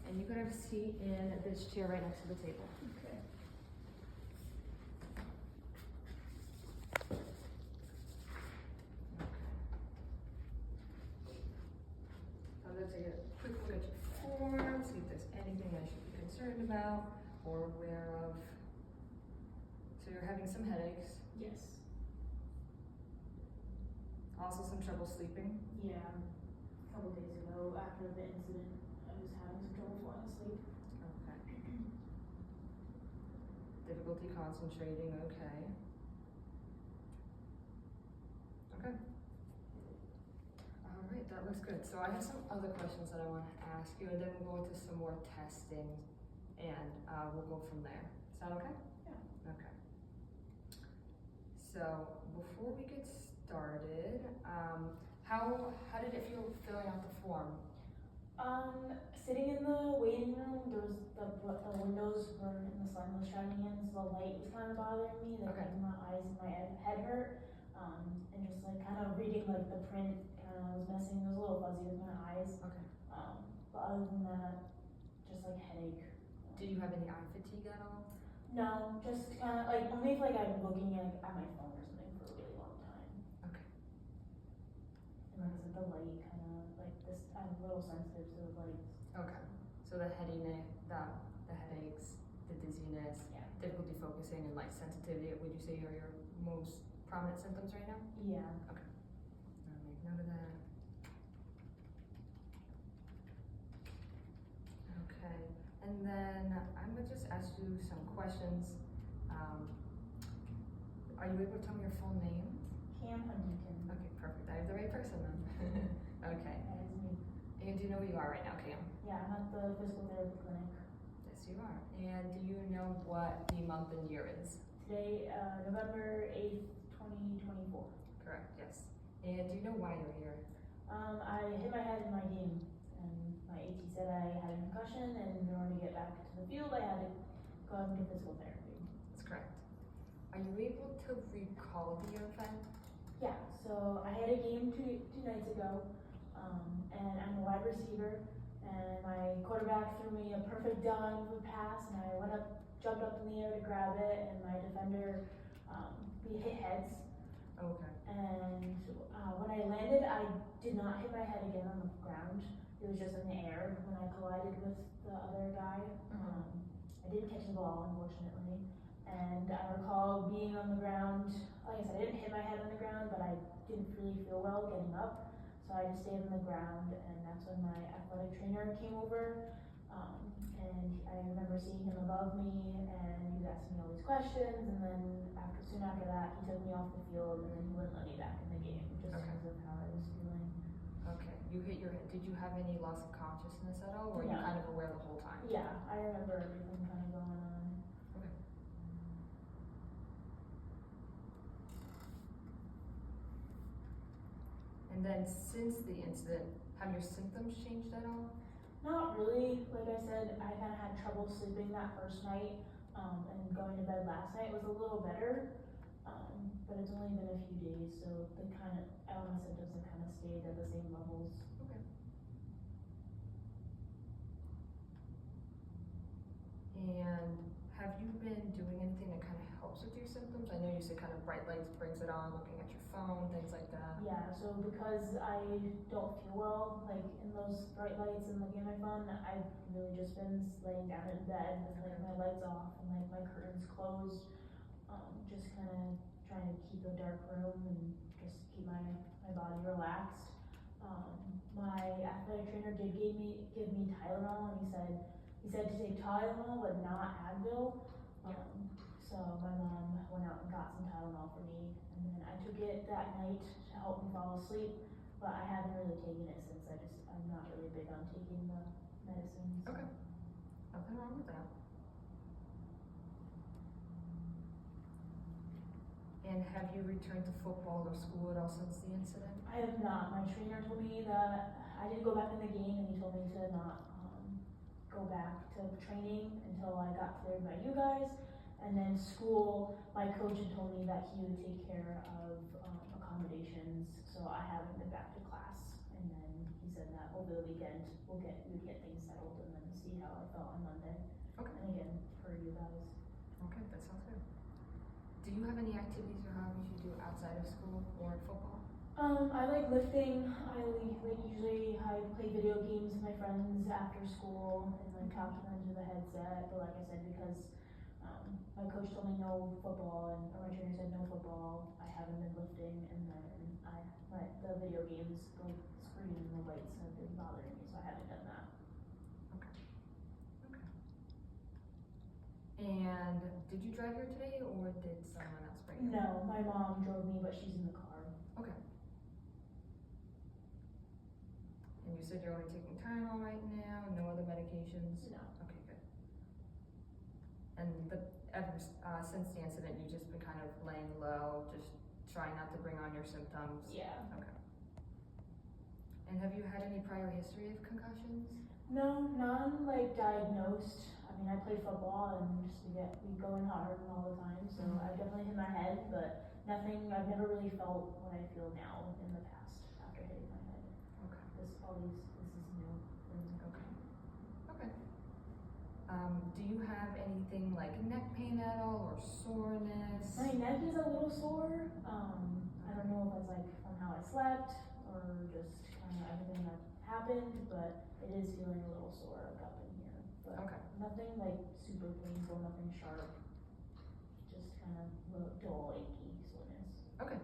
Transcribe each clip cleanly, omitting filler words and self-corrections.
And you can have a seat in this chair right next to the table. Okay. I'm gonna take a quick look at your form, see if there's anything I should be concerned about or aware of. So you're having some headaches, Yes. also some trouble sleeping. Yeah. A couple days ago, after the incident, I was having some trouble falling asleep. Okay. Difficulty concentrating, okay. Okay. All right, that looks good. So I have some other questions that I want to ask you, and then we'll go into some more testing, and we'll go from there. Is that okay? Yeah. Okay. So before we get started, how did it feel filling out the form? Sitting in the waiting room, there was the windows were in the sun was shining in, so the light was kind of bothering me. Like Okay. my eyes and my head hurt. And just like kind of reading like the print kind of was messing. It was a little fuzzy with my eyes. Okay. But other than that, just like headache. Do you have any eye fatigue at all? No, just kind of like only if like I'm looking at my phone or something for a really long time. Okay. And like I said, the light kind of like this. I'm a little sensitive to the lights. Okay. So the headache, the headaches, the dizziness, Yeah. difficulty focusing, and light sensitivity, would you say are your most prominent symptoms right now? Yeah. Okay. I'll make note of that. Okay. And then I'm gonna just ask you some questions. Are you able to tell me your full name? Cam Huntington. Okay, perfect. I have the right person then. Okay. That is me. And do you know where you are right now, Cam? Yeah, I'm at the physical therapy clinic. Yes, you are. And do you know what the month and year is? Today, November 8th, 2024. Correct, yes. And do you know why you're here? I hit my head in my game, and my AT said I had a concussion, and in order to get back to the field, I had to go into physical therapy. That's correct. Are you able to recall the event? Yeah, so I had a game two nights ago, and I'm a wide receiver, and my quarterback threw me a perfect dime pass, and I jumped up in the air to grab it, and my defender, we hit heads. Okay. And when I landed, I did not hit my head again on the ground. It was just in the air when I collided with the other guy. I didn't catch the ball, unfortunately. And I recall being on the ground. Like I said, I didn't hit my head on the ground, but I didn't really feel well getting up. So I just stayed on the ground, and that's when my athletic trainer came over. And I remember seeing him above me, and he was asking me all these questions. And then soon after that, he took me off the field, and then he wouldn't let me back in the game, just because of how I was feeling. Okay. You hit your head. Did you have any loss of consciousness at all, or were you No. kind of aware the whole time? Yeah, I remember everything kind of going on. Okay. And then since the incident, have your symptoms changed at all? Not really. Like I said, I kind of had trouble sleeping that first night, and going to bed last night was a little better. But it's only been a few days, so all my symptoms have kind of stayed at the same levels. Okay. And have you been doing anything that kind of helps with your symptoms? I know you said kind of bright lights brings it on, looking at your phone, things like that. Yeah, so because I don't feel well, like in those bright lights and looking at my phone, I've really just been laying down in bed with like my lights off and like my curtains closed, just kind of trying to keep a dark room and just keep my body relaxed. My athletic trainer did give me Tylenol, and he said to take Tylenol but not Advil. So my mom went out and got some Tylenol for me, and then I took it that night to help me fall asleep, but I haven't really taken it since. I'm not really big on taking the medicines. Okay. Nothing wrong with that. And have you returned to football or school at all since the incident? I have not. My trainer told me that I didn't go back in the game, and he told me to not go back to training until I got cleared by you guys. And then school, my coach had told me that he would take care of accommodations, so I haven't been back to class. And then he said that over the weekend we would get things settled and then see how I felt on Monday. Okay. And again, for you guys. Okay, that sounds good. Do you have any activities or hobbies you do outside of school or football? I like lifting. Usually I play video games with my friends after school and like talk to them through the headset. But like I said, because my coach told me no football and or my trainer said no football, I haven't been lifting. And then the video games, the screen and the lights have been bothering me, so I haven't done that. Okay. And did you drive here today, or did someone else bring you? No, my mom drove me, but she's in the car. Okay. And you said you're only taking Tylenol right now, no other medications? No. Okay, good. And since the incident, you've just been kind of laying low, just trying not to bring on your symptoms? Yeah. Okay. And have you had any prior history of concussions? No, none like diagnosed. I mean, I play football and just be going hard and all the time, so I definitely hit my head, but nothing, I've never really felt what I feel now in the past after hitting my head. Okay. This is new. Okay. Do you have anything like neck pain at all or soreness? My neck is a little sore. I don't know if it's like from how I slept or just kind of everything that happened, but it is feeling a little sore up in here. But Okay. nothing like super painful, nothing sharp. Just kind of dull, achy soreness. Okay.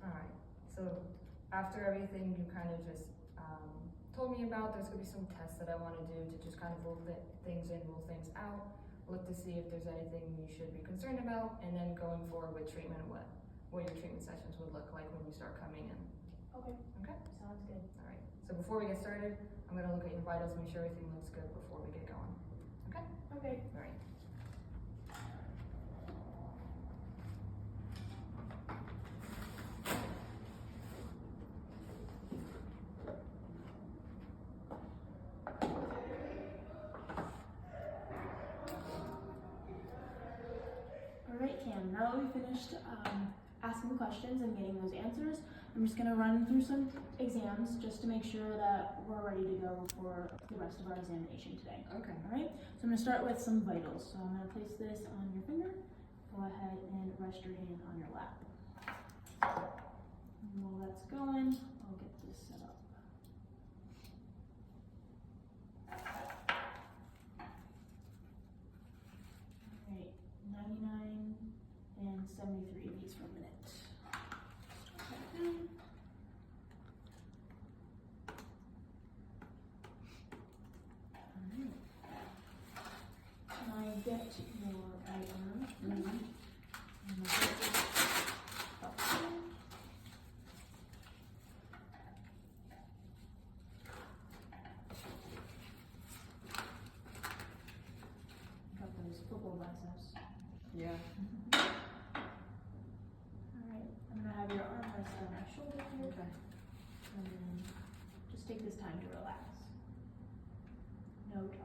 All right. So after everything you kind of just told me about, there's going to be some tests that I want to do to just kind of rule things in, rule things out, look to see if there's anything you should be concerned about, and then going forward with treatment, what your treatment sessions would look like when you start coming in. Okay. Okay? Sounds good. All right. So before we get started, I'm going to look at your vitals, make sure everything looks good before we get going. Okay? Okay. All right. Alright, Cam, now that we finished asking questions and getting those answers, I'm just going to run through some exams just to make sure that we're ready to go for the rest of our examination today. Okay. Alright, so I'm going to start with some vitals. So I'm going to place this on your finger. Go ahead and rest your hand on your lap. And while that's going, I'll get this set up. Alright, 99 and 73 beats per minute. Start that down. Alright. Can I get your right arm? And I'll get this up here. Got those football biceps. Yeah. Alright, I'm gonna have your arm rested on my shoulder here. Okay. And then just take this time to relax. No talking.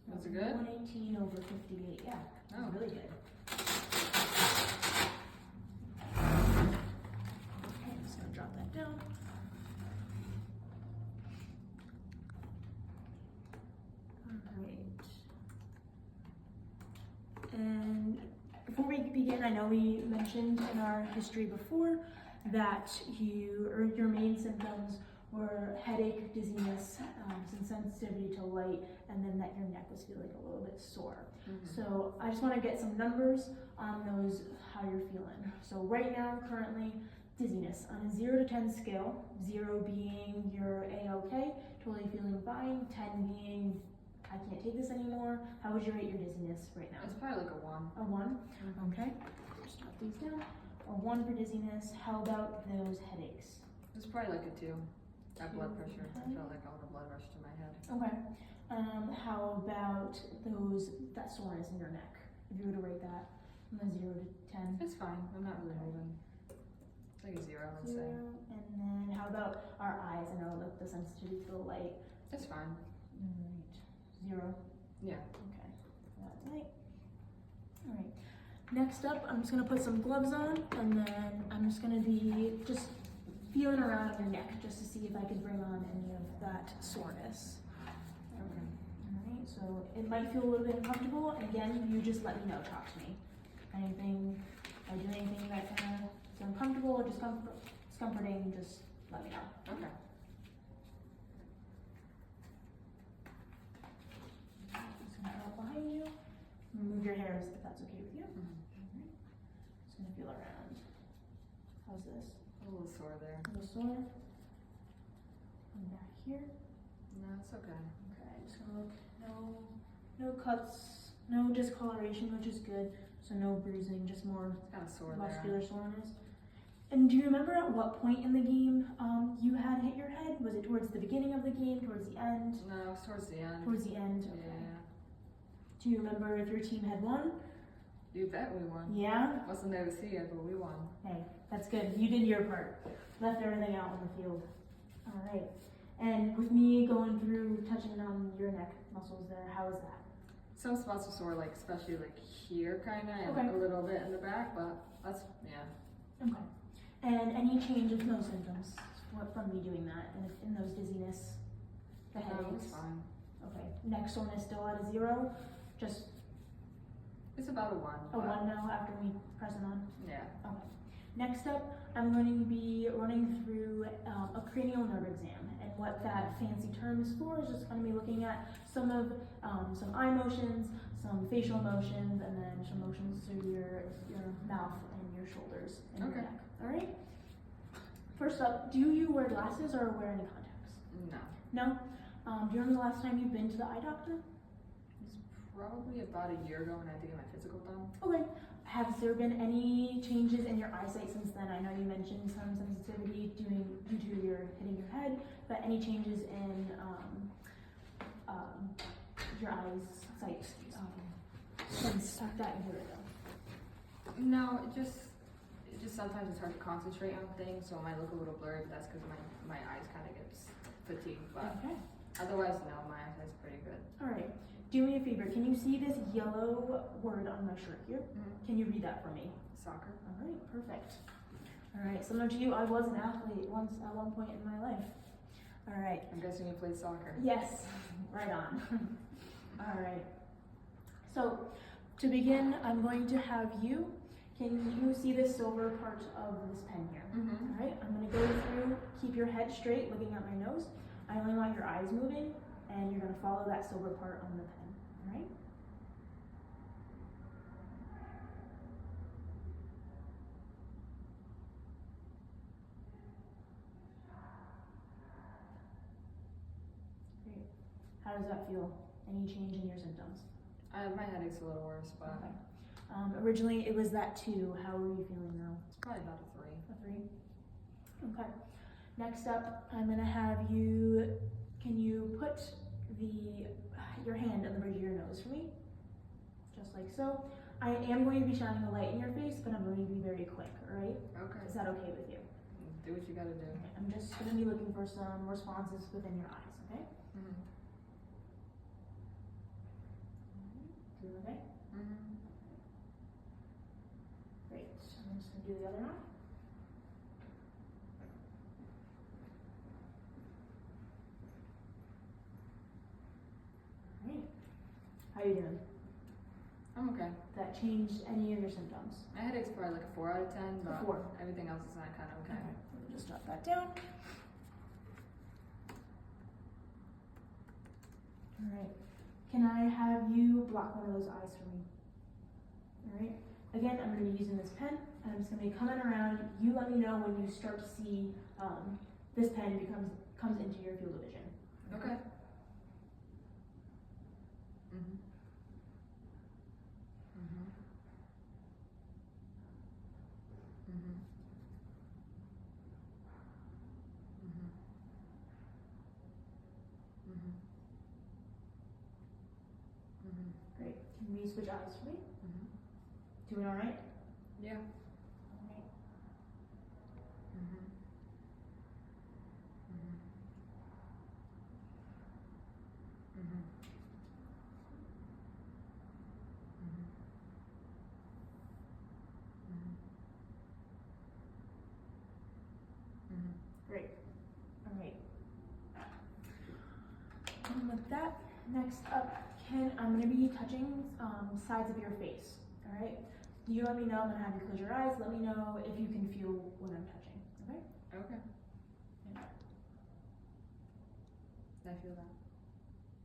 Was it good? 118 over 58, yeah. Oh. It's really good. Okay, I'm just gonna drop that down. Alright. And before we begin, I know we mentioned in our history before that your main symptoms were headache, dizziness, some sensitivity to light, and then that your neck was feeling a little bit sore. So I just want to get some numbers on those, how you're feeling. So right now, currently, dizziness on a 0 to 10 scale, 0 being you're A-OK, totally feeling fine, 10 being I can't take this anymore. How would you rate your dizziness right now? It's probably like a 1. A 1? Okay. Just jot these down. A 1 for dizziness. How about those headaches? It's probably like a 2. That blood pressure. I Okay. felt like all the blood rushed to my head. Okay. How about that soreness in your neck? If you were to rate that from a 0 to 10. It's fine. I'm not really moving. It's like a 0, I would 0. say. And then how about our eyes? I know like the sensitivity to the light. It's fine. Alright. 0. Yeah. Okay. That's right. Alright. Next up, I'm just gonna put some gloves on, and then I'm just gonna be just feeling around your neck just to see if I can bring on any of that soreness. Okay. Alright, so it might feel a little bit uncomfortable, and again, you just let me know, talk to me. Anything, if I do anything that kind of is uncomfortable or discomforting, just let me know. Okay. Just gonna go up behind you, move your hairs if that's okay with you. Mm-hmm. Just gonna feel around. How's this? A little sore there. A little sore. And back here. No, it's okay. Okay, just gonna look. No cuts, no discoloration, which is good. So no bruising, just more It's kind of sore muscular soreness. And do you remember at what point in the game you had hit your head? Was it towards the beginning of the game, towards the end? there. No, it was towards the end. Towards the end, okay. Yeah. Do you remember if your team had won? You bet we won. Yeah? Wasn't there to see it, but we won. Hey, that's good. You did your part. Left everything out on the field. Alright. And with me going through, touching on your neck muscles there, how is that? Some spots are sore, like especially like here, kind of, and Okay. a little bit in the back, but that's Okay. And any change of no symptoms from me doing that in those dizziness, the No, headaches? it's fine. Okay. Neck soreness still at a 0? Just It's about a 1. a 1 now after me pressing on? Yeah. Okay. Next up, I'm going to be running through a cranial nerve exam, and what that fancy term is for is just going to be looking at some eye motions, some facial motions, and then some motions through your mouth and your shoulders and Okay. your neck. All right. First up, do you wear glasses or wear any contacts? No. No. Do you remember the last time you've been to the eye doctor? It's probably about a year ago when I had to get my physical done. Okay. Has there been any changes in your eyesight since then? I know you mentioned some sensitivity due to your hitting your head, but any changes in your eyesight since that year ago? No, it just sometimes it's hard to concentrate on things, so it might look a little blurry, but that's because my eyes kind of gets fatigued. But Okay. otherwise, no, my eyesight's pretty good. All right. Do me a favor. Can you see this yellow word on my shirt here? Mm-hmm. Can you read that for me? Soccer. All right. Perfect. All right. Similar to you, I was an athlete once at one point in my life. All right. I'm guessing you played soccer. Yes. Right on. All right. So, to begin, I'm going to have you. Can you see this silver part of this pen here? Mm-hmm. All right. I'm going to go through. Keep your head straight, looking at my nose. I only want your eyes moving, and you're going to follow that silver part on the pen. All right. Great. How does that feel? Any change in your symptoms? My headache's a little worse, but Okay. Originally it was that 2. How are you feeling now? it's probably about a 3. A 3? Okay. Next up, I'm gonna have you, can you put your hand on the bridge of your nose for me? Just like so. I am going to be shining a light in your face, but I'm going to be very quick, alright? Okay. Is that okay with you? Do what you gotta do. Okay. I'm just gonna be looking for some responses within your eyes, okay? Mm-hmm. You okay? Mm-hmm. Great. I'm just gonna do the other eye. Alright. How you doing? I'm okay. That changed any of your symptoms? My headache's probably like a 4 out of 10, but 4. everything else is kind of okay. Let me just jot that down. Alright. Can I have you block one of those eyes for me? Alright. Again, I'm going to be using this pen, and I'm just going to be coming around. You let me know when you start to see this pen comes into your field of vision. Okay. Mhm. Mhm. Great. Can we switch eyes for me? Mhm. Doing all right? Yeah. All right. Mhm. Mhm. Mhm. Mhm. Mhm. Great. All right. And with that, next up, I'm going to be touching sides of your face. All right. You let me know. I'm going to have you close your eyes. Let me know if you can feel what I'm touching. Okay. Okay. Yeah. I feel that.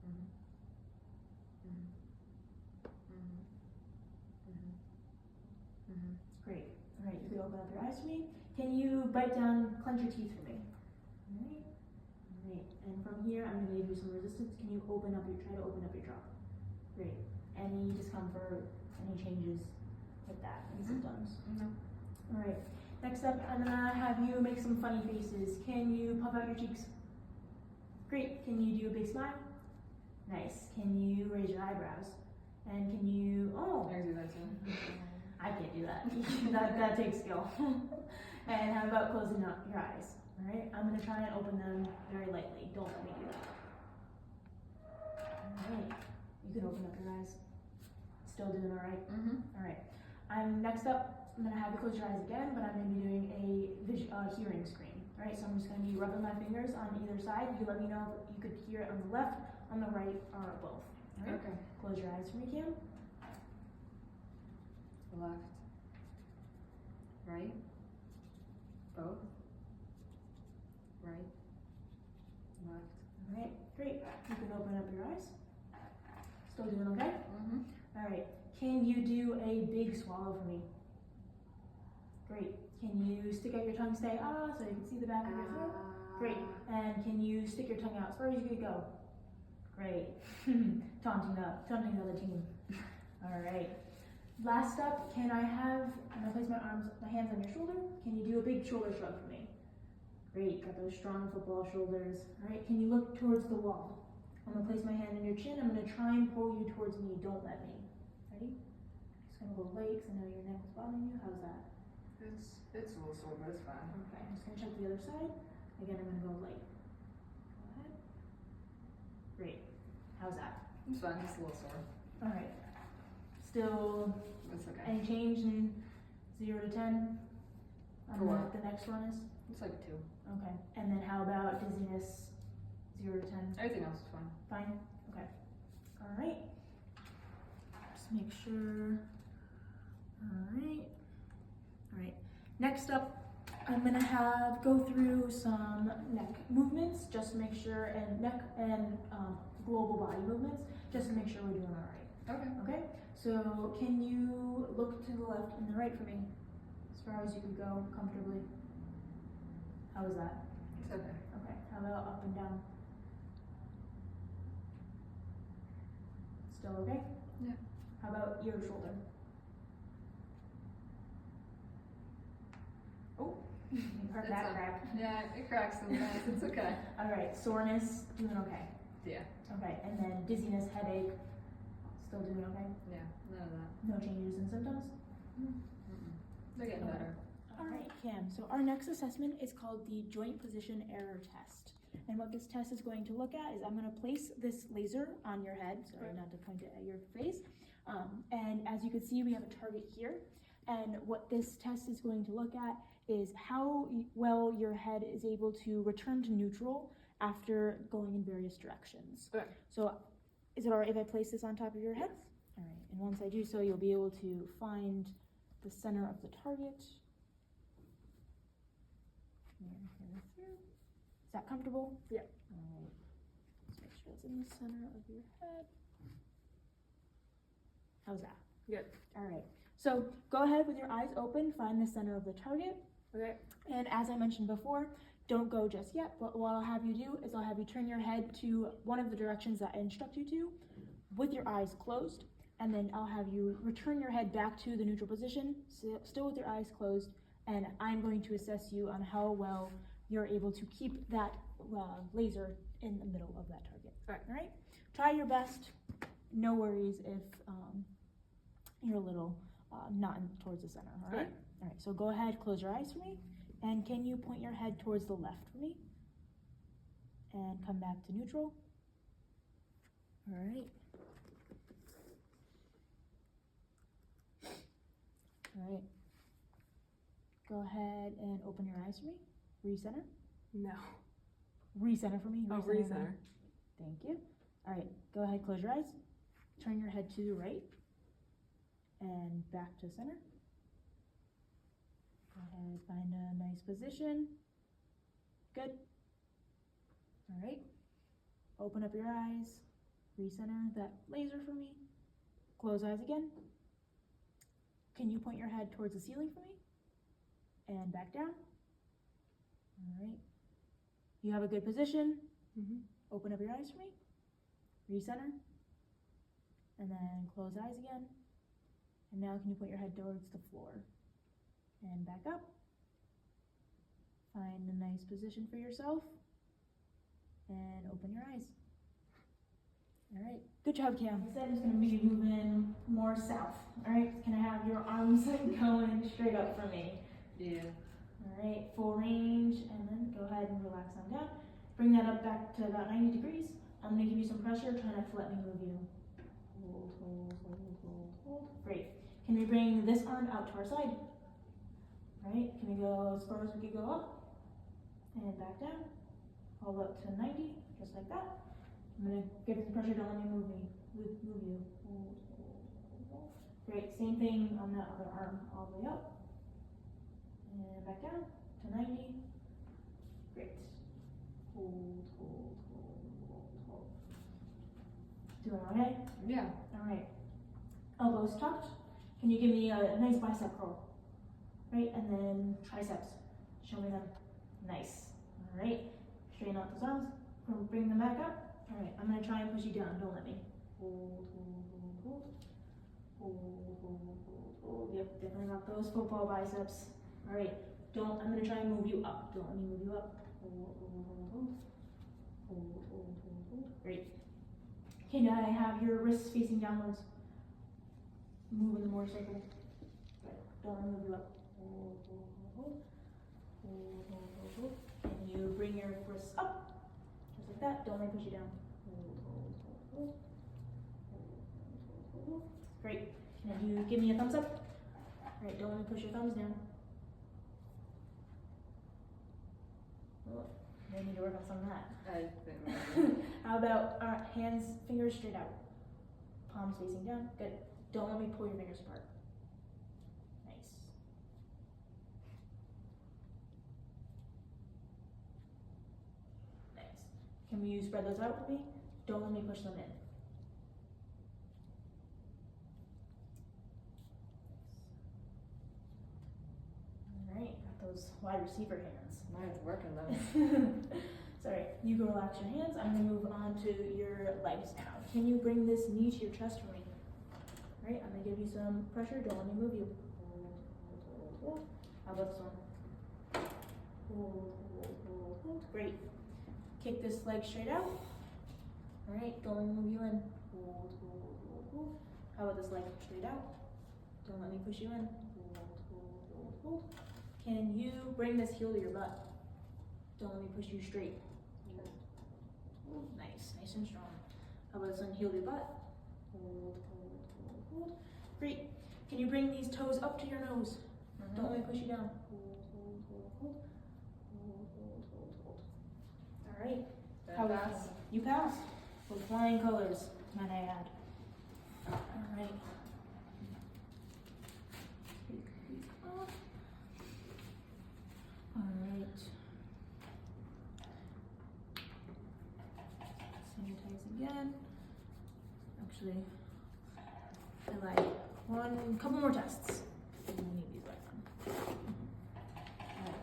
Mhm. Mhm. Mhm. Mhm. Mhm. Great. All right. You can open up your eyes for me. Can you bite down, clench your teeth for me? All right. Great. And from here, I'm going to give you some resistance. Can you try to open up your jaw? Great. Any discomfort, any changes with that, any symptoms? No. All right. Next up, I'm gonna have you make some funny faces. Can you puff out your cheeks? Great. Can you do a big smile? Nice. Can you raise your eyebrows? And can you, I do that too. I can't do that. that takes skill. And how about closing up your eyes? All right. I'm gonna try and open them very lightly. Don't let me do that. All right. You can open up your eyes. Still doing all right? Mhm. All right. Next up, I'm gonna have you close your eyes again, but I'm gonna be doing a hearing screen. All right. So I'm just gonna be rubbing my fingers on either side. You let me know if you could hear it on the left, on the right, or both. All right. Okay. Close your eyes for me, Cam. Left. Right. Both. Right. Left. All right. Great. You can open up your eyes. Still doing okay? Mhm. All right. Can you do a big swallow for me? Great. Can you stick out your tongue, say ah, so you can see the back of your throat? Great. And can you stick your tongue out as far as you could go? Great. taunting the other team. All right. Last up, I'm gonna place my hands on your shoulder. Can you do a big shoulder shrug for me? Great. Got those strong football shoulders. All right. Can you look towards the wall? I'm gonna place my hand on your chin. I'm gonna try and pull you towards me. Don't let me. Ready? Just gonna go light because I know your neck is bothering you. How's that? It's a little sore, but it's fine. Okay. I'm just gonna check the other side. Again, I'm gonna go light. Go ahead. Great. How's that? It's fine. It's a little sore. All right. Still, It's okay. any change in 0 to 10? For what? The next one is? It's like 2. Okay. And then how about dizziness? 0 to 10? Everything else is fine. Fine? Okay. All right. Just make sure. All right. All right. Next up, I'm gonna go through some neck movements just to make sure, and neck and global body movements just to make sure we're doing all right. Okay. Okay. So can you look to the left and the right for me, as far as you can go comfortably? How is that? It's okay. Okay. How about up and down? Still okay? Yeah. How about ear to shoulder? Oh, you heard that It's crack. Yeah, it cracks sometimes. It's okay. All right, soreness, doing okay. Yeah. Okay, and then dizziness, headache, still doing okay? Yeah. None of that. No changes in symptoms? Mm-mm. They're getting Okay. better. All right, Cam, so our next assessment is called the Joint Position Error Test. And what this test is going to look at is I'm going to place this laser on your head, sorry, not to point it at your face. And as you can see, we have a target here. And what this test is going to look at is how well your head is able to return to neutral after going in various directions. Okay. So is it all right if I place this on top of your head? Yes. All right, and once I do so, you'll be able to find the center of the target. Is that comfortable? Yeah. All right. Let's make sure it's in the center of your head. How's that? Good. All right. So go ahead with your eyes open, find the center of the target. Okay. And as I mentioned before, don't go just yet, but what I'll have you do is I'll have you turn your head to one of the directions that I instruct you to with your eyes closed, and then I'll have you return your head back to the neutral position, still with your eyes closed, and I'm going to assess you on how well you're able to keep that laser in the middle of that target. Alright. All right. Try your best. No worries if you're a little not towards the center. All right. Alright. All right. So go ahead, close your eyes for me, and can you point your head towards the left for me, and come back to neutral. All right. All right. Go ahead and open your eyes for me. Recenter. No. Recenter for me. Oh, Recenter for me. recenter. Thank you. All right, go ahead, close your eyes. Turn your head to the right and back to center. Go ahead, find a nice position. Good. All right. Open up your eyes. Recenter that laser for me. Close eyes again. Can you point your head towards the ceiling for me? And back down. All right. You have a good position. Open up your eyes for me. Recenter. And then close eyes again. And now can you put your head towards the floor? And back up. Find a nice position for yourself. And open your eyes. All right. Good job, Cam. I said it's going to be moving more south. All right. Can I have your arms going straight up for me? Yeah. All right. Full range. And then go ahead and relax them down. Bring that up back to about 90 degrees. I'm going to give you some pressure. Try not to let me move you. Hold, hold, hold, hold, hold. Great. Can we bring this arm out to our side? All right. Can we go as far as we can go up? And back down. Hold up to 90, just like that. I'm going to give you some pressure. Don't let me move you. Hold, hold, hold, hold. Great. Same thing on that other arm. All the way up. And back down to 90. Great. Hold, hold, hold, hold, hold. Doing okay? Yeah. All right. Elbows tucked. Can you give me a nice bicep curl? Right, and then triceps. Show me them. Nice. All right. Straighten out those arms. Bring them back up. All right. I'm gonna try and push you down. Don't let me. Hold, hold, hold, hold. Hold, hold, hold, hold. Yep, definitely got those football biceps. All right. I'm gonna try and move you up. Don't let me move you up. Hold, hold, hold, hold. Hold, hold, hold, hold. Great. Can I have your wrists facing downwards? Move in the motorcycle. Good. Don't let me move you up. Hold, hold, hold, hold. Hold, hold, hold, hold. Can you bring your wrists up? Just like that. Don't let me push you down. Hold, hold, hold, hold. Hold, hold, hold, hold. Great. Can you give me a thumbs up? All right. Don't let me push your thumbs down. Oh, I need to work on some of that. How about hands, fingers straight out. Palms facing down. Good. Don't let me pull your fingers apart. Nice. Nice. Can you spread those out for me? Don't let me push them in. All right. Got those wide receiver hands. Mine's working though. Sorry, you can relax your hands. I'm gonna move on to your legs now. Can you bring this knee to your chest for me? All right, I'm gonna give you some pressure. Don't let me move you. Hold, hold, hold, hold. How about this one? Hold, hold, hold, hold. Great. Kick this leg straight out. All right, don't let me move you in. Hold, hold, hold, hold. How about this leg straight out? Don't let me push you in. Hold, hold, hold, hold. Can you bring this heel to your butt? Don't let me push you straight. Hold. Nice, nice and strong. How about this one, heel to your butt? Hold, hold, hold, hold. Great. Can you bring these toes up to your nose? Don't let me push you down. Hold, hold, hold, hold. Hold, hold, hold, hold. All right. How pass? You passed. With flying colors, might I add. All right. All right. Sanitize again. Actually, I like couple more tests. I need these back on. Alright.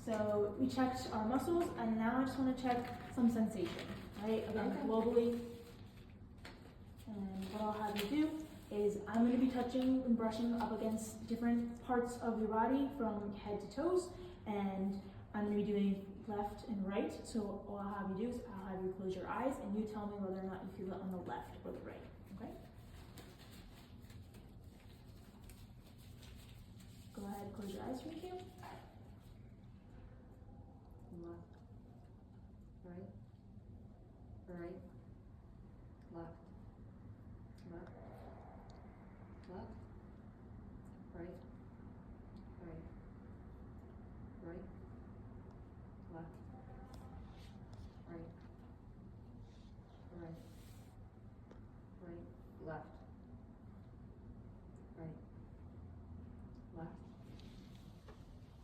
So we checked our muscles, and now I just want to check some sensation. Right? Again, Okay. globally. And what I'll have you do is I'm going to be touching and brushing up against different parts of your body from head to toes, and I'm going to be doing left and right. So what I'll have you do is I'll have you close your eyes and you tell me whether or not you feel it on the left or the right, okay? Go ahead, close your eyes for me, Cam. Left. Right. Right. Left. Left. Left. Right. Right. Right. Left. Right. Right. Right. Left. Right. Left.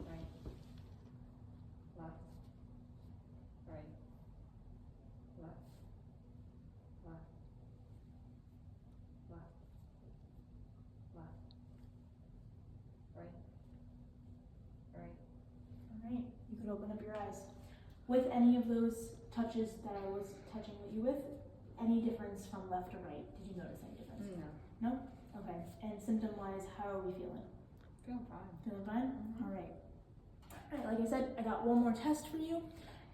Right. Left. Right. Left. Left. Left. Left. Right. Right. Alright, you can open up your eyes. With any of those touches that I was touching you with, any difference from left to right? Did you notice any difference? No. No? Okay. And symptom-wise, how are we feeling? Feeling fine. Feeling fine? Mhm. Alright. Alright, like I said, I got one more test for you,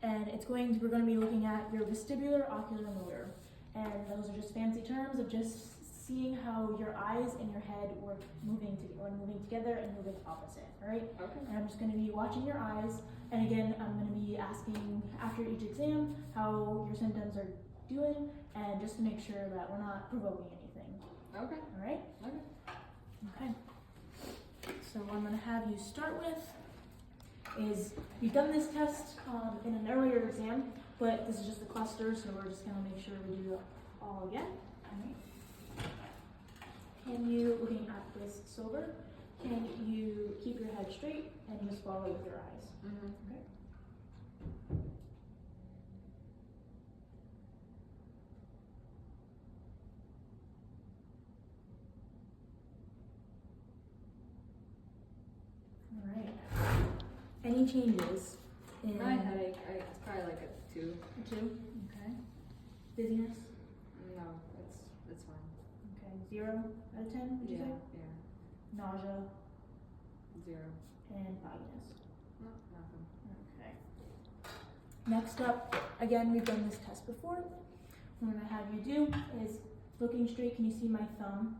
and we're going to be looking at your vestibular ocular motor. And those are just fancy terms of just seeing how your eyes and your head work moving together and moving opposite, alright? Okay. And I'm just going to be watching your eyes, and again, I'm going to be asking after each exam how your symptoms are doing, and just to make sure that we're not provoking anything, Okay. alright? Okay. Okay. So what I'm going to have you start with is, you've done this test in an earlier exam, but this is just a cluster, so we're just going to make sure we do it all again. Alright. Can you, looking at this silver, can you keep your head straight and just follow with your eyes? Mm-hmm. Okay. Alright. Any changes in My headache, it's probably like a 2. a 2? Okay. Dizziness? No, it's fine. Okay. 0 out of 10, would you Yeah, say? yeah. Nausea 0. and fogginess. No, nothing. Okay. Next up, again, we've done this test before. What I'm gonna have you do is, looking straight, can you see my thumb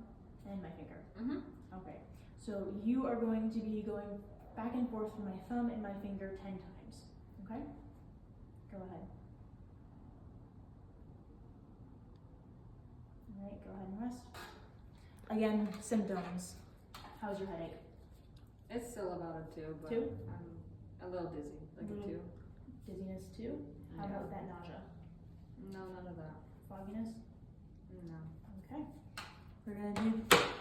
and my finger? Mm-hmm. Okay. So you are going to be going back and forth from my thumb and my finger 10 times. Okay? Go ahead. Alright, go ahead and rest. Again, symptoms. How's your headache? It's still about a 2, but 2? I'm a little dizzy, like a 2. Dizziness 2? How Yeah. about that nausea? No, none of that. Fogginess? No. Okay. We're gonna do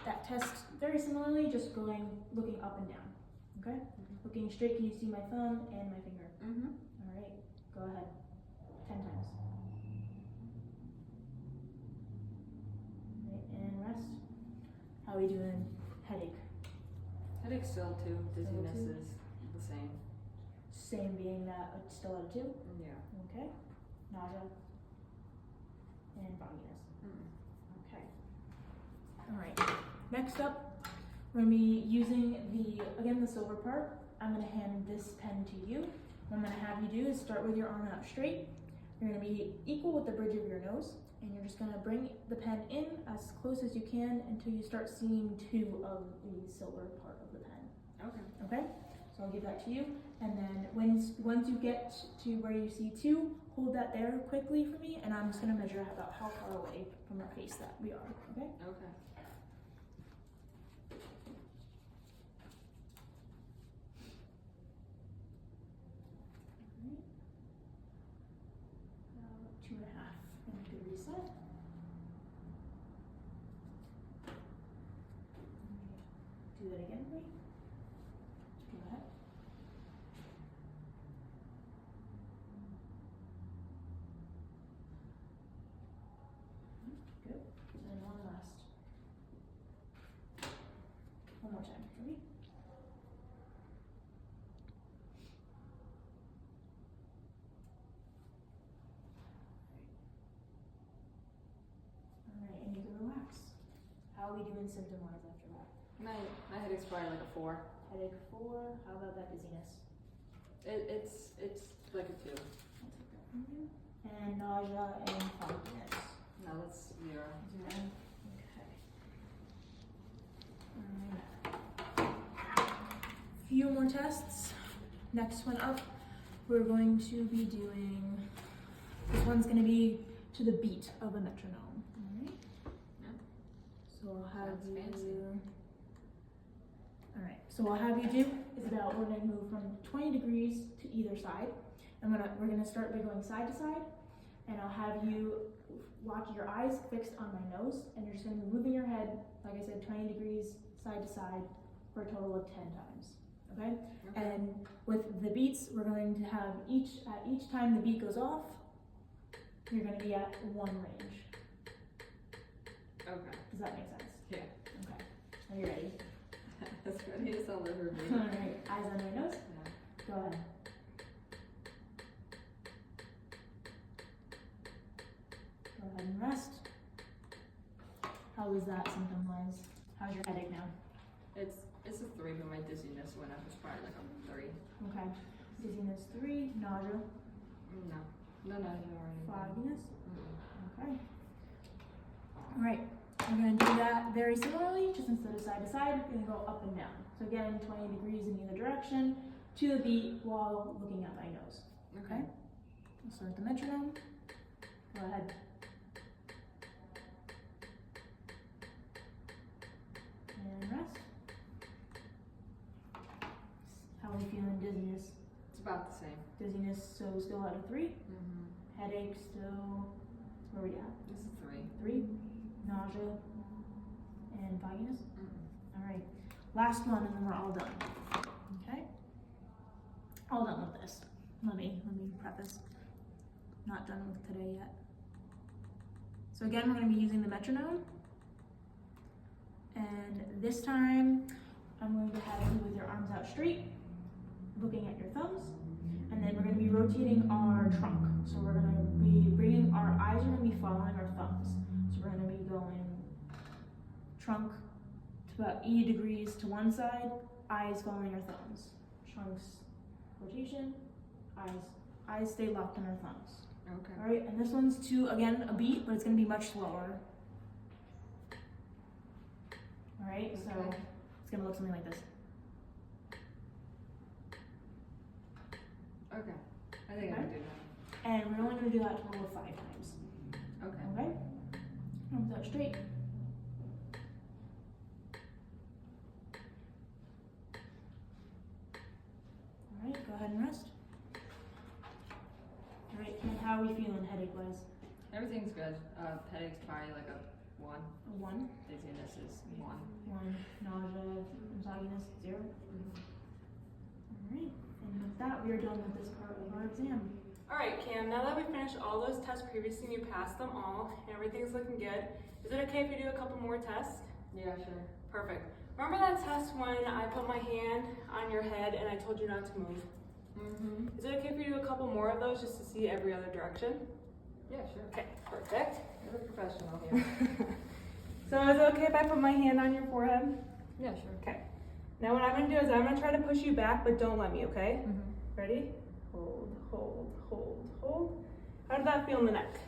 that test very similarly, just looking up and down. Okay? Looking straight, can you see my thumb and my finger? Mm-hmm. Alright, go ahead. 10 times. Alright, and rest. How are we doing? Headache. Headache's still 2. Dizziness 2? is the same. Same being that it's still at a 2. Yeah. Okay. Nausea. And fogginess. Mm-mm. Okay. Alright. Next up, we're gonna be using the silver part. I'm gonna hand this pen to you. What I'm gonna have you do is start with your arm out straight. You're gonna be equal with the bridge of your nose, and you're just gonna bring the pen in as close as you can until you start seeing 2 of the silver part of the pen. Okay. Okay? So I'll give that to you, and then once you get to where you see 2, hold that there quickly for me, and I'm just gonna measure about how far away from our face that we are. Okay? Okay. About 2.5. And do reset. Do that again, please. Go ahead. Good. And one last. One more time. Ready? Alright, and you can relax. How are we doing symptom-wise after that? My headache's probably like a 4. Headache 4. How about that dizziness? It's like a 2. And nausea and fogginess. No, that's 0. 0. Okay. Few more tests. Next one up, we're going to be doing, this one's going to be to the beat of a metronome. Alright? Yeah. So I'll have Sounds fancy. you. Alright, so what I'll have you do is we're going to move from 20 degrees to either side. We're going to start by going side to side, and I'll have you watch your eyes fixed on my nose, and you're just going to be moving your head, like I said, 20 degrees side to side for a total of 10 times. Okay? And with the beats, we're going to have at each time the beat goes off, you're going to be at 1 range. Okay. Does that make sense? Yeah. Okay. Are you ready? That's ready to sound like her All right. Eyes on my nose. Yeah. Go ahead. Go ahead and rest. How is that symptom-wise? How's your headache now? It's a 3, but my dizziness went up. It's probably like a 3. Okay. Dizziness 3, nausea, No. No, or anything. fogginess. Mm-mm. Okay. All right. We're going to do that very similarly, just instead of side to side, we're going to go up and down. So again, 20 degrees in either direction to the beat while looking at my nose. Okay? We'll start the metronome. Go ahead. And rest. How are you feeling dizziness? It's about the same. Dizziness, so still at a 3. Mm-hmm. Headache, still, where are we at? It's a 3. 3. Nausea and fogginess. Mm-mm. All right. Last one, and then we're all done. Okay? All done with this. Let me preface. Not done with today yet. So again, we're going to be using the metronome. And this time, I'm going to have you with your arms out straight, looking at your thumbs. And then we're going to be rotating our trunk. So we're going to be bringing, our eyes are going to be following our thumbs. So we're going to be going trunk to about 80 degrees to one side, eyes following our thumbs. Trunks, rotation, eyes stay locked on our thumbs. Okay. All right, and this one's to, again, a beat, but it's going to be much slower. All right, so Okay. it's going to look something like this. Okay. I think I can do that. And we're only going to do that a total of 5 times. Okay. Okay? Arms out straight. All right, go ahead and rest. All right, and how are we feeling headache-wise? Everything's good. Headache's probably like a 1. A 1. Dizziness is 1. 1. Nausea and fogginess, 0. Mm-hmm. All right, and with that, we are done with this part of our exam. Alright Cam, now that we finished all those tests previously, you passed them all, and everything's looking good. Is it okay if we do a couple more tests? Yeah, sure. Perfect. Remember that test when I put my hand on your head and I told you not to move? Mm-hmm. Is it okay if we do a couple more of those just to see every other direction? Yeah, sure. Okay, perfect. You're a professional here. So is it okay if I put my hand on your forehead? Yeah, sure. Okay. Now what I'm going to do is I'm going to try to push you back, but don't let me, okay? Mm-hmm. Ready? Hold, hold, hold, hold. How did that feel in the neck?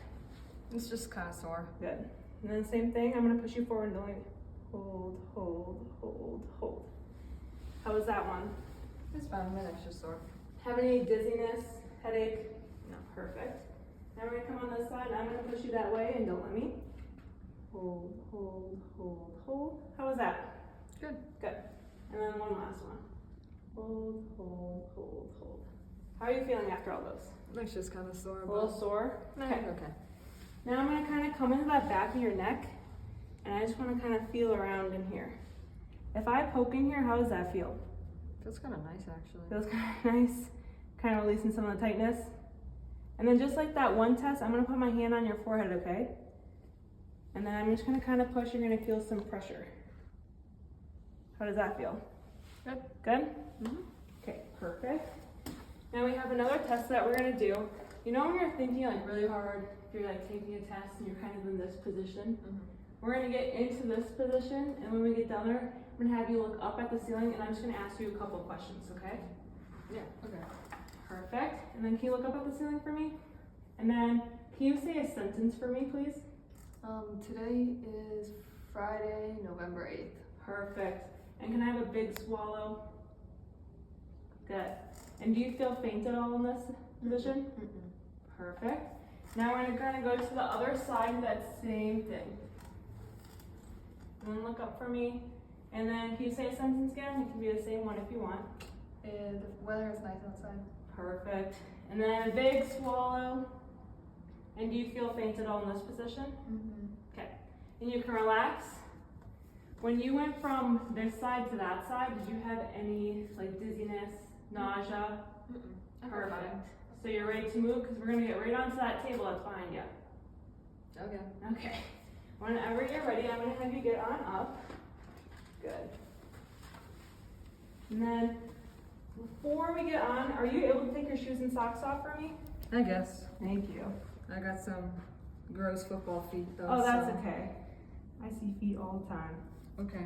It's just kind of sore. Good. And then same thing, I'm going to push you forward and don't let me. Hold, hold, hold, hold. How was that one? It's fine. My neck's just sore. Have any dizziness, headache? No, perfect. Now we're going to come on this side, and I'm going to push you that way and don't let me. Hold, hold, hold, hold. How was that? Good. Good. And then one last one. Hold, hold, hold, hold. How are you feeling after all those? Neck's just kind of sore. A little sore? No, it's okay. Now I'm going to kind of come into that back of your neck, and I just want to kind of feel around in here. If I poke in here, how does that feel? Feels kind of nice, actually. Feels kind of nice, kind of releasing some of the tightness. And then just like that one test, I'm going to put my hand on your forehead, okay? And then I'm just going to kind of push, you're going to feel some pressure. How does that feel? Good. Good? Mm-hmm. Okay, perfect. Now we have another test that we're going to do. You know when you're thinking like really hard, if you're like taking a test and you're kind of in this position? Mm-hmm. We're going to get into this position, and when we get down there, I'm going to have you look up at the ceiling, and I'm just going to ask you a couple questions, okay? Yeah, okay. Perfect. And then can you look up at the ceiling for me? And then can you say a sentence for me, please? Today is Friday, November 8th. Perfect. And can I have a big swallow? Good. And do you feel faint at all in this position? Perfect. Now we're gonna go to the other side of that same thing. And then look up for me. And then can you say a sentence again? It can be the same one if you want. And the weather is nice outside. Perfect. And then a big swallow. And do you feel faint at all in this position? Okay. And you can relax. When you went from this side to that side, did you have any like dizziness, nausea? Perfect. So you're ready to move because we're gonna get right onto that table that's behind you. Okay. Okay. Whenever you're ready, I'm gonna have you get on up. Good. And then before we get on, are you able to take your shoes and socks off for me? I guess. Thank you. I got some gross football feet though. Oh, that's so- okay. I see feet all the time. Okay.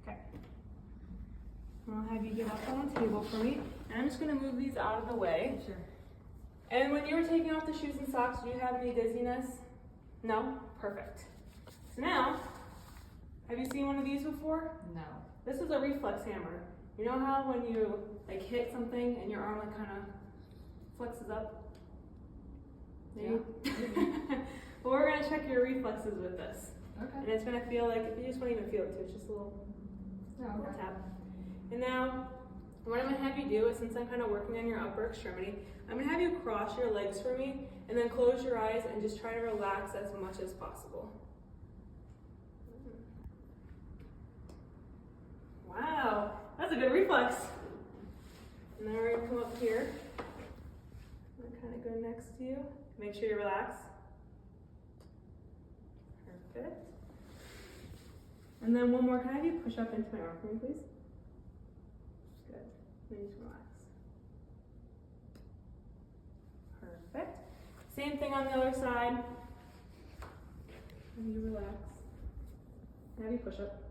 Okay. I'll have you get up on the table for me. And I'm just gonna move these out of the way. Sure. And when you were taking off the shoes and socks, do you have any dizziness? No? Perfect. So now, have you seen one of these before? No. This is a reflex hammer. You know how when you like hit something and your arm like kind of flexes up? Maybe? Well, we're gonna check your reflexes with this. Okay. And it's gonna feel like, if you just won't even feel it too, it's just a little, little Okay. tap. And now, what I'm gonna have you do is, since I'm kind of working on your upper extremity, I'm gonna have you cross your legs for me and then close your eyes and just try to relax as much as possible. Wow, that's a good reflex. And then we're gonna come up here. I'm gonna kind of go next to you. Make sure you relax. Perfect. And then one more. Can I have you push up into my arm for me, please? Good. Then just relax. Perfect. Same thing on the other side. And you relax. And have you push up.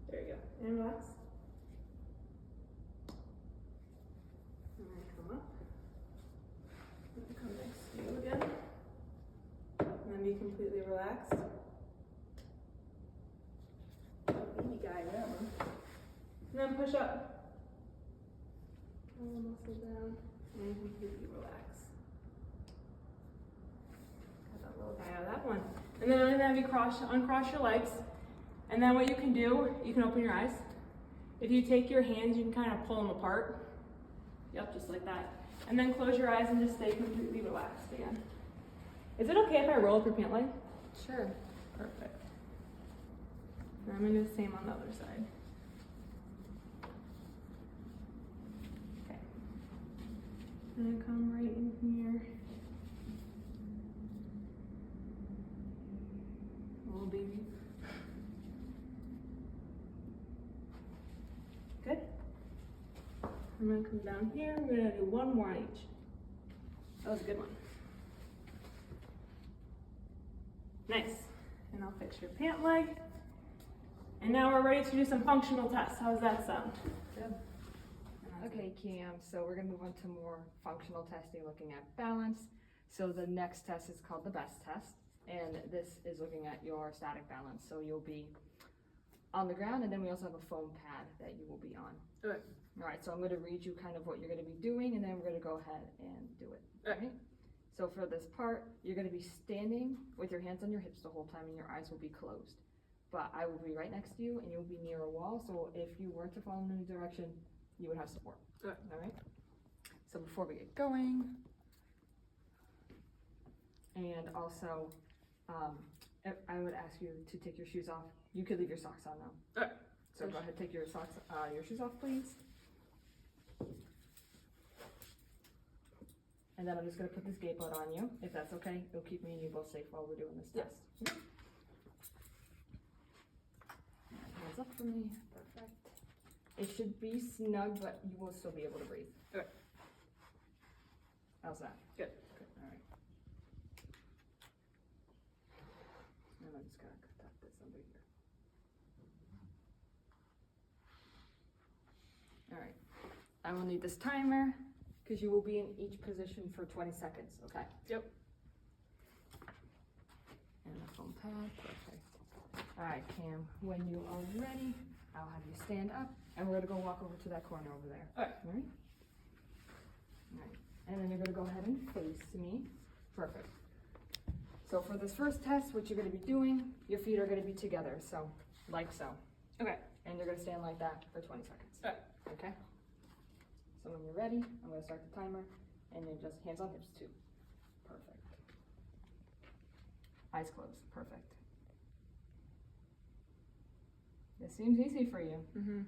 There you go. And relax. And then come up. And come next to you again. And then be completely relaxed. Baby guy, that one. And then push up. Pull the muscle down. And completely relax. Got that little guy out of that one. And then I'm gonna have you uncross your legs. And then what you can do, you can open your eyes. If you take your hands, you can kind of pull them apart. Yep, just like that. And then close your eyes and just stay completely relaxed again. Is it okay if I roll up your pant leg? Sure. Perfect. And I'm gonna do the same on the other side. Okay. I'm gonna come right in here. Little baby. Good. I'm gonna come down here. We're gonna do one more on each. That was a good one. Nice. And I'll fix your pant leg. And now we're ready to do some functional tests. How does that sound? Good. Okay, Cam, so we're gonna move on to more functional testing, looking at balance. So the next test is called the BEST test, and this is looking at your static balance. So you'll be on the ground, and then we also have a foam pad that you will be on. Okay. All right, so I'm gonna read you kind of what you're gonna be doing, and then we're gonna go ahead and do it. All right? So for this part, you're gonna be standing with your hands on your hips the whole time, and your eyes will be closed. But I will be right next to you, and you'll be near a wall, so if you were to fall in any direction, you would have support. Okay. All right? So before we get going, and also, I would ask you to take your shoes off. You could leave your socks on now. Okay. So go ahead, take your socks, your shoes off, please. And then I'm just gonna put this gate belt on you, if that's okay. It'll keep me and you both safe while we're doing this Yes. test. Hands up for me, perfect. It should be snug, but you will still be able to breathe. Okay. How's that? Good. Good, all right. And I'm just gonna tuck this under here. I will need this timer, because you will be in each position for 20 seconds, okay? Yep. And the foam pad, perfect. All right, Cam, when you are ready, I'll have you stand up, and we're gonna go walk over to that corner over there. All right. All right? All right, and then you're gonna go ahead and face me. Perfect. So for this first test, what you're gonna be doing, your feet are gonna be together, so, like so. Okay. And you're gonna stand like that for 20 seconds. All right. Okay? So when you're ready, I'm gonna start the timer, and then just hands on hips too. Perfect. Eyes closed, perfect. This seems easy for you. Mm-hmm.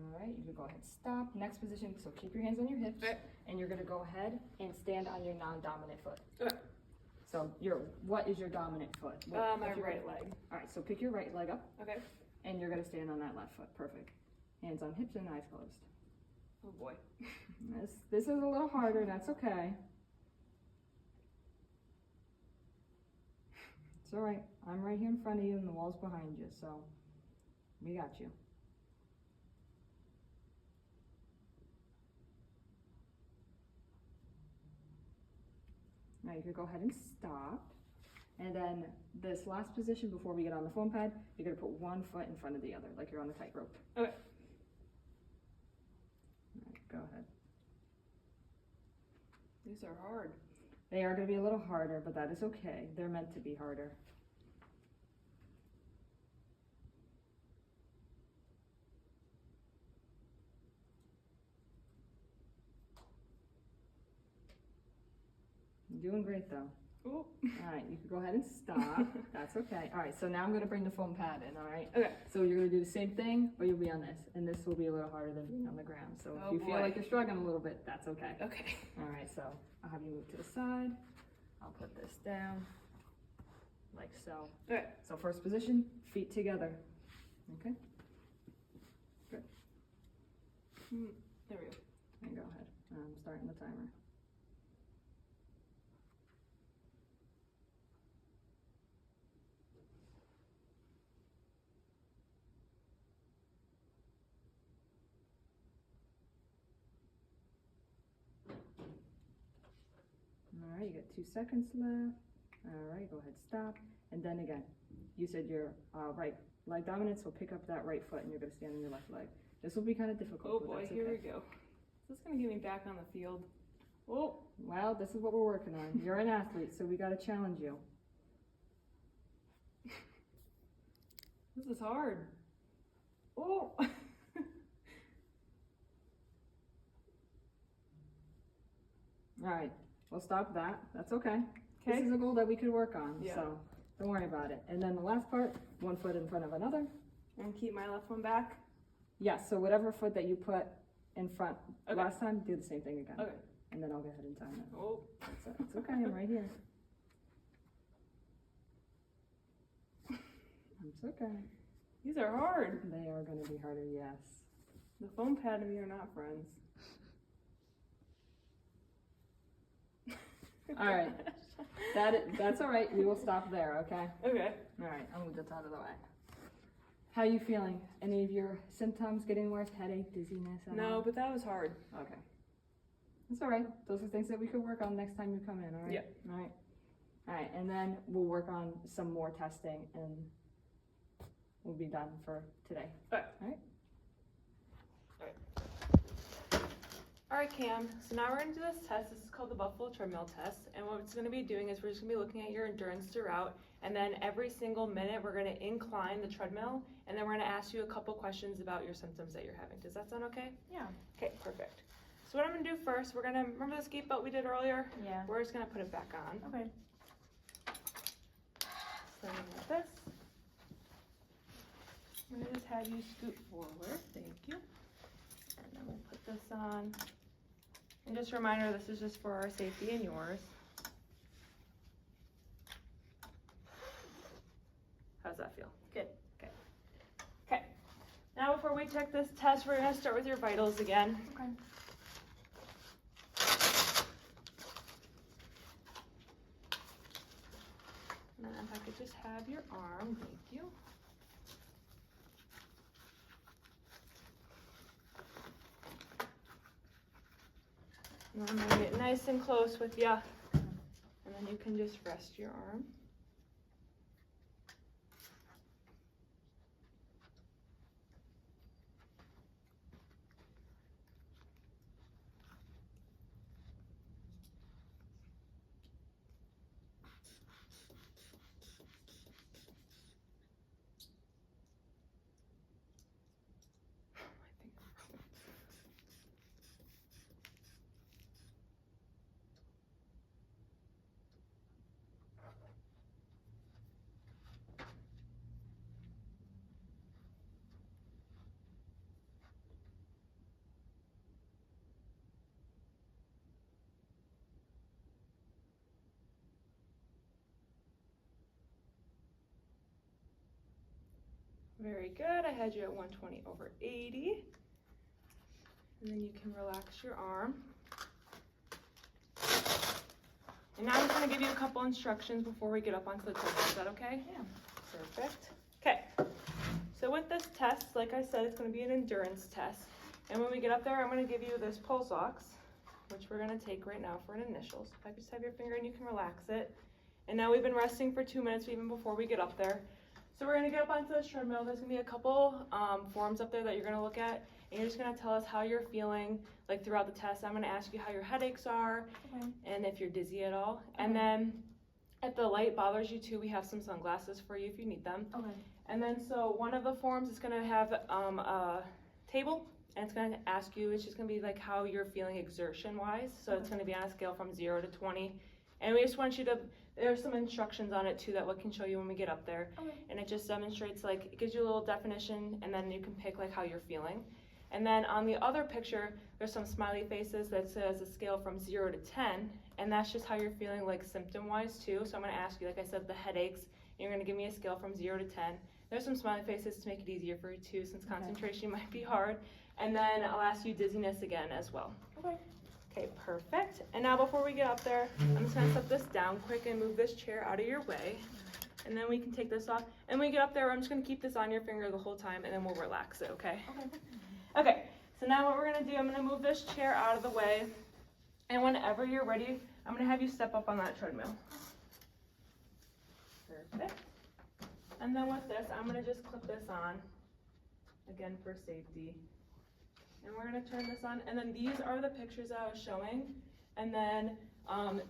All right, you can go ahead, stop. Next position, so keep your hands on your hips, Okay. and you're gonna go ahead and stand on your non-dominant foot. Okay. So what is your dominant foot? My if you're- right leg. All right, so pick your right leg up, Okay. and you're gonna stand on that left foot. Perfect. Hands on hips and eyes closed. Oh boy. This is a little harder, that's okay. It's all right. I'm right here in front of you, and the wall's behind you, so we got you. Now you can go ahead and stop. And then this last position before we get on the foam pad, you're gonna put one foot in front of the other, like you're on the tightrope. Okay. All right, go ahead. These are hard. They are gonna be a little harder, but that is okay. They're meant to be harder. You're doing great though. Ooh. All right, you can go ahead and stop. That's okay. All right, so now I'm gonna bring the foam pad in, all right? Okay. So you're gonna do the same thing, but you'll be on this, and this will be a little harder than being on the ground. So Oh, if you feel boy. like you're struggling a little bit, that's okay. Okay. All right, so I'll have you move to the side. I'll put this down, like so. Okay. So first position, feet together. Okay, There we go. and go ahead. I'm starting the timer. All right, you got 2 seconds left. All right, go ahead, stop. And then again, you said your right leg dominant, so pick up that right foot and you're gonna stand on your left leg. This will be kind of difficult, Oh but boy, that's here okay. we go. Is this gonna get me back on the field? Oh, Well, this is what we're working on. You're an athlete, so we gotta challenge you. this is hard. Oh. All right, we'll stop that. That's okay. Okay. This is a goal that we could work on, Yeah. so don't worry about it. And then the last part, one foot in front of another. And keep my left one back. Yes, so whatever foot that you put in front Okay. last time, do the same thing again. Okay. And then I'll go ahead and time it. Oh. It's okay, I'm right here. It's okay. These are hard. They are gonna be harder, yes. The foam pad and me are not friends. All right. That's all right. We will stop there, okay? Okay. All right, I'll move this out of the way. How are you feeling? Any of your symptoms getting worse? Headache, dizziness? at No, all? but that was hard. Okay. That's all right. Those are things that we could work on next time you come in, all right? Yeah. All right. All right, and then we'll work on some more testing and we'll be done for today. All right, Cam. So now we're gonna do this test. This is called the Buffalo Treadmill Test. And what it's gonna be doing is we're just gonna be looking at your endurance throughout. And then every single minute, we're gonna incline the treadmill. And then we're gonna ask you a couple questions about your symptoms that you're having. Does that sound okay? Yeah. Okay, perfect. So what I'm gonna do first, we're gonna, remember the skate belt we did earlier? Yeah. We're just gonna put it back on. Okay. So like this. I'm gonna just have you scoot forward, thank you. And then we'll put this on. And just a reminder, this is just for our safety and yours. How's that feel? Good. Okay. Okay. Now before we check this test, we're gonna start with your vitals again. Okay. And then have your arm. Thank you. And I'm gonna get nice and close with you, and then you can just rest your arm. Very good. I had you at 120/80. And then you can relax your arm. And now I'm just going to give you a couple instructions before we get up onto the test. Is that okay? Yeah. Perfect. Okay. So with this test, like I said, it's going to be an endurance test. And when we get up there, I'm going to give you this pulse ox, which we're going to take right now for an initial. So if I just have your finger and you can relax it. And now we've been resting for 2 minutes even before we get up there. So we're gonna get up onto this treadmill. There's gonna be a couple forms up there that you're gonna look at, and you're just gonna tell us how you're feeling like throughout the test. I'm gonna ask you how your headaches are, Okay. and if you're dizzy at all. And then if the light bothers you too, we have some sunglasses for you if you need them. Okay. And then so one of the forms is gonna have a table, and it's gonna ask you, it's just gonna be like how you're feeling exertion wise. So it's gonna be on a scale from 0 to 20. And we just want you to, there's some instructions on it too that we can show you when we get up there. Okay. And it just demonstrates, like, it gives you a little definition, and then you can pick like how you're feeling. And then on the other picture, there's some smiley faces that says a scale from 0 to 10, and that's just how you're feeling like symptom wise too. So I'm gonna ask you, like I said, the headaches, and you're gonna give me a scale from 0 to 10. There's some smiley faces to make it easier for you too, since concentration might be hard. And then I'll ask you dizziness again as well. Okay. Okay, perfect. And now before we get up there, I'm just gonna set this down quick and move this chair out of your way. And then we can take this off. And when we get up there, I'm just gonna keep this on your finger the whole time, and then we'll relax it, okay? Okay. Okay, so now what we're gonna do, I'm gonna move this chair out of the way. And whenever you're ready, I'm gonna have you step up on that treadmill. Perfect. And then with this, I'm gonna just clip this on, again for safety. And we're gonna turn this on, and then these are the pictures that I was showing. And then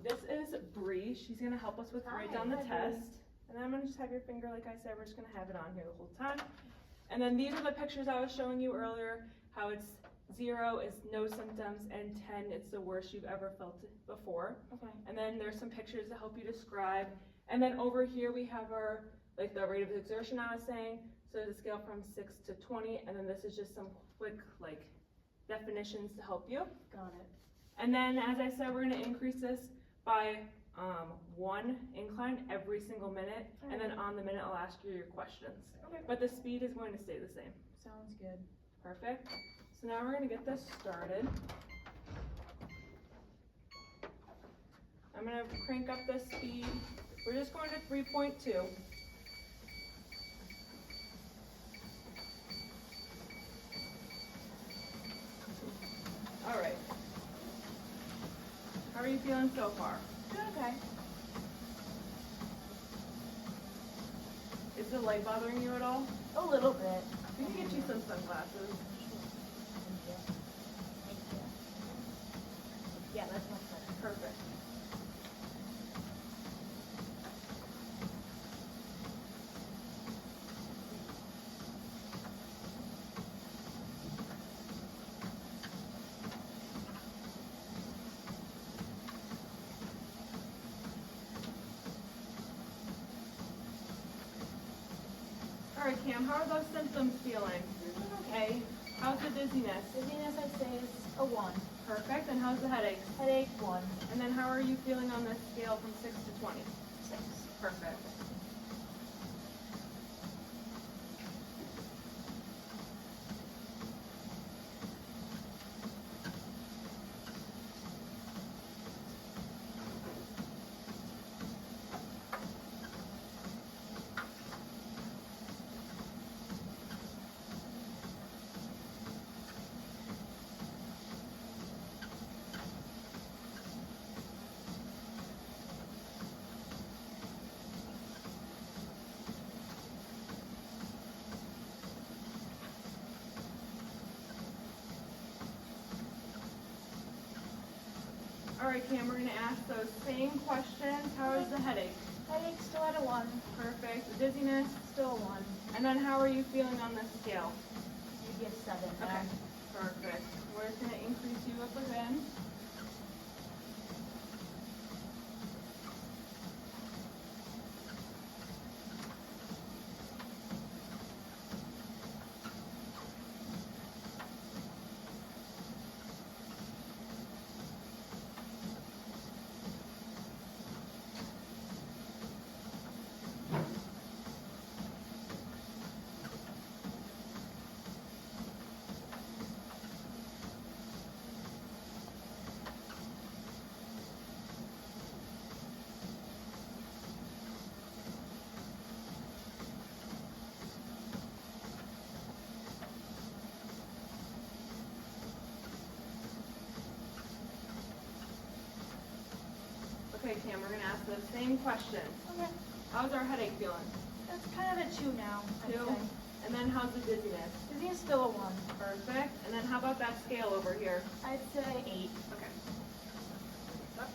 this is Bree. She's gonna help us with write down the test. And I'm gonna just have your finger, like I said, we're just gonna have it on here the whole time. And then these are the pictures I was showing you earlier, how it's 0 is no symptoms, and 10 it's the worst you've ever felt it before. Okay. And then there's some pictures to help you describe. And then over here we have our, like the rate of exertion I was saying. So the scale from 6 to 20, and then this is just some quick like definitions to help you. Got it. And then as I said, we're gonna increase this by 1 incline every single minute. And then on the minute I'll ask you your questions. Okay. But the speed is going to stay the same. Sounds good. Perfect. So now we're gonna get this started. I'm gonna crank up the speed. We're just going to 3.2. All right. How are you feeling so far? Doing okay. Is the light bothering you at all? A little bit. We can get you some sunglasses. Thank you. Thank you. Yeah, that's much better. Perfect. All right, Cam, how are those symptoms feeling? Okay. How's the dizziness? Dizziness, I'd say, is a 1. Perfect. And how's the headache? Headache, 1. And then how are you feeling on this scale from 6 to 20? 6. Perfect. All right, Cam, we're gonna ask those same questions. How is the headache? Headache still at a 1. Perfect. The dizziness? Still a 1. And then how are you feeling on this scale? Maybe a 7 now. Okay. Perfect. We're just gonna increase you up again. Okay, Cam, we're gonna ask those same questions. Okay. How's our headache feeling? It's kind of a 2 now, I'd 2. say. And then how's the dizziness? Dizziness still a 1. Perfect. And then how about that scale over here? I'd say 8. Okay. Up.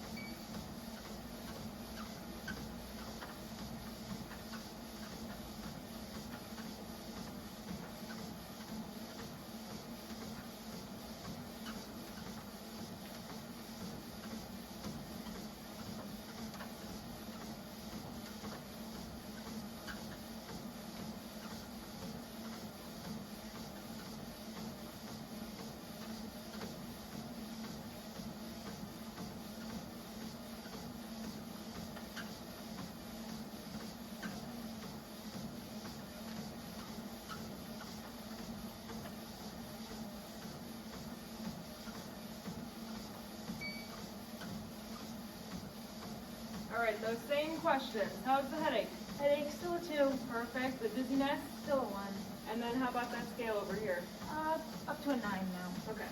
All right, those same questions. How's the headache? Headache still a 2. Perfect. The dizziness? Still a 1. And then how about that scale over here? Up to a 9 now. Okay.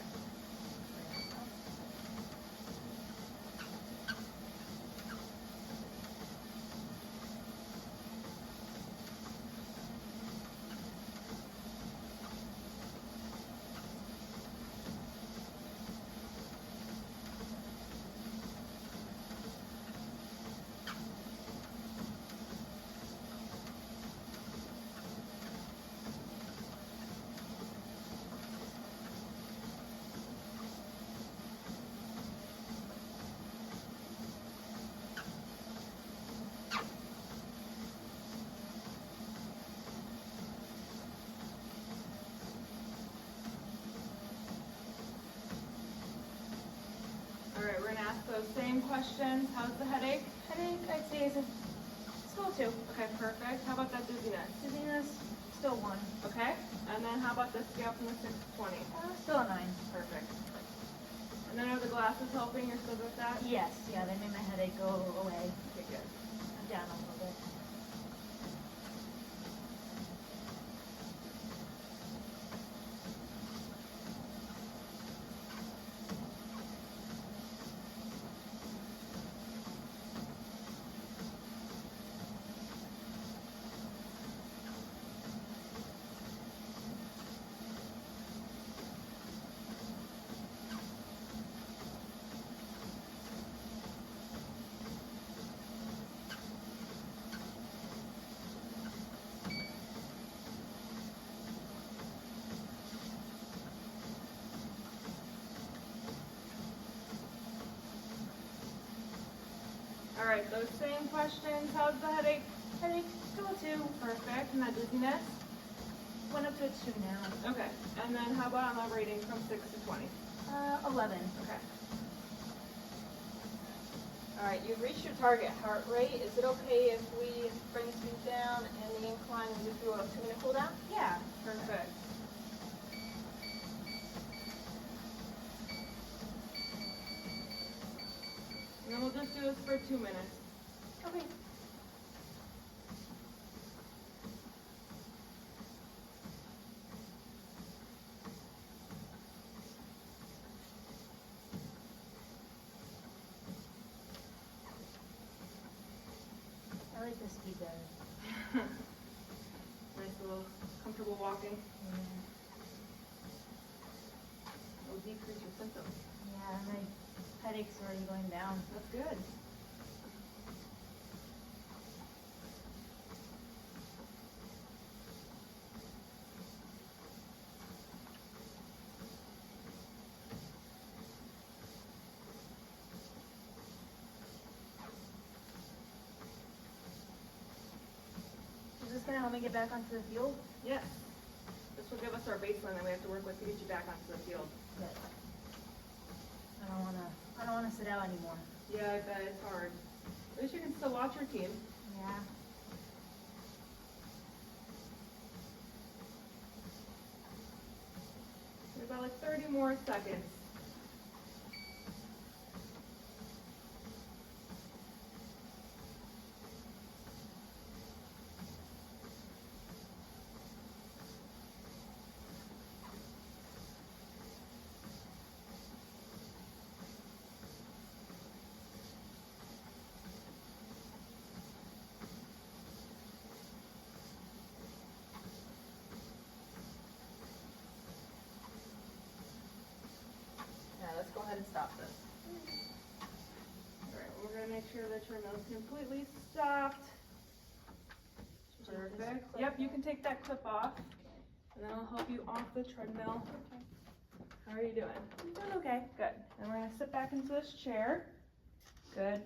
All right, we're gonna ask those same questions. How's the headache? Headache, I'd say is still a 2. Okay, perfect. How about that dizziness? Dizziness, still 1. Okay. And then how about the scale from the 6 to 20? Still a 9. Perfect. And then are the glasses helping? You're still good with that? Yes, yeah, they made my headache go away. Okay, good. Down a little bit. All right, those same questions. How's the headache? Headache, still a 2. Perfect. And that dizziness? Went up to a 2 now. Okay. And then how about on the rating from 6 to 20? 11. Okay. All right, you've reached your target heart rate. Is it okay if we bring speed down and the incline and just do a 2-minute cool down? Yeah. Perfect. And then we'll just do this for 2 minutes. Okay. I like the speed better. Nice little comfortable walking. Yeah. It'll decrease your symptoms. Yeah, and I Headache's already going down. That's good. Is this gonna help me get back onto the field? Yes. This will give us our baseline that we have to work with to get you back onto the field. Good. I don't wanna sit out anymore. Yeah, I bet it's hard. At least you can still watch your team. Yeah. There's about like 30 more seconds. Yeah, let's go ahead and stop this. Alright, we're gonna make sure the treadmill is completely stopped. Perfect. Yep, you can take that clip off, and then I'll help you off the treadmill. How are you doing? I'm doing okay. Good. And we're gonna sit back into this chair. Good.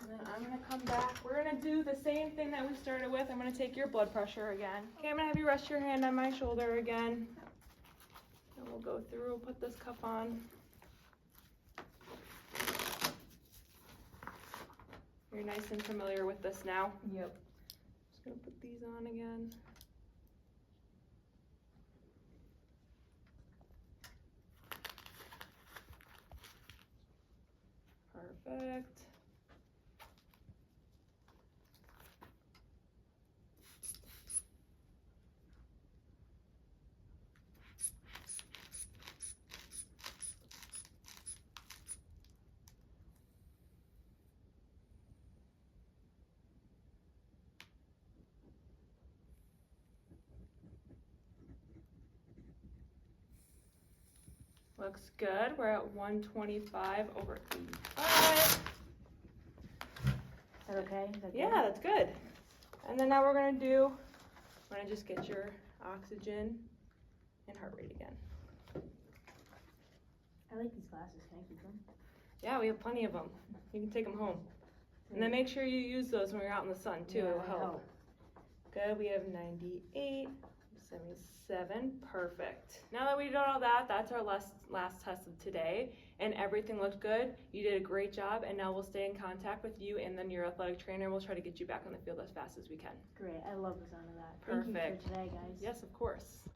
And then I'm gonna come back. We're gonna do the same thing that we started with. I'm gonna take your blood pressure again. Okay, I'm gonna have you rest your hand on my shoulder again. And we'll go through, put this cup on. You're nice and familiar with this now. Yep. Just gonna put these on again. Perfect. Looks good. We're at 125/85. Is that okay? Is that good? Yeah, that's good. And then now we're gonna just get your oxygen and heart rate again. I like these glasses. Can I keep them? Yeah, we have plenty of them. You can take them home. And then make sure you use those when you're out in the sun too. It'll help. Good. We have 98, 77. Perfect. Now that we did all that, that's our last test of today, and everything looked good. You did a great job, and now we'll stay in contact with you, and then your athletic trainer will try to get you back on the field as fast as we can. Great. I love the sound of that. Perfect. Thank you for today, guys. Yes, of course.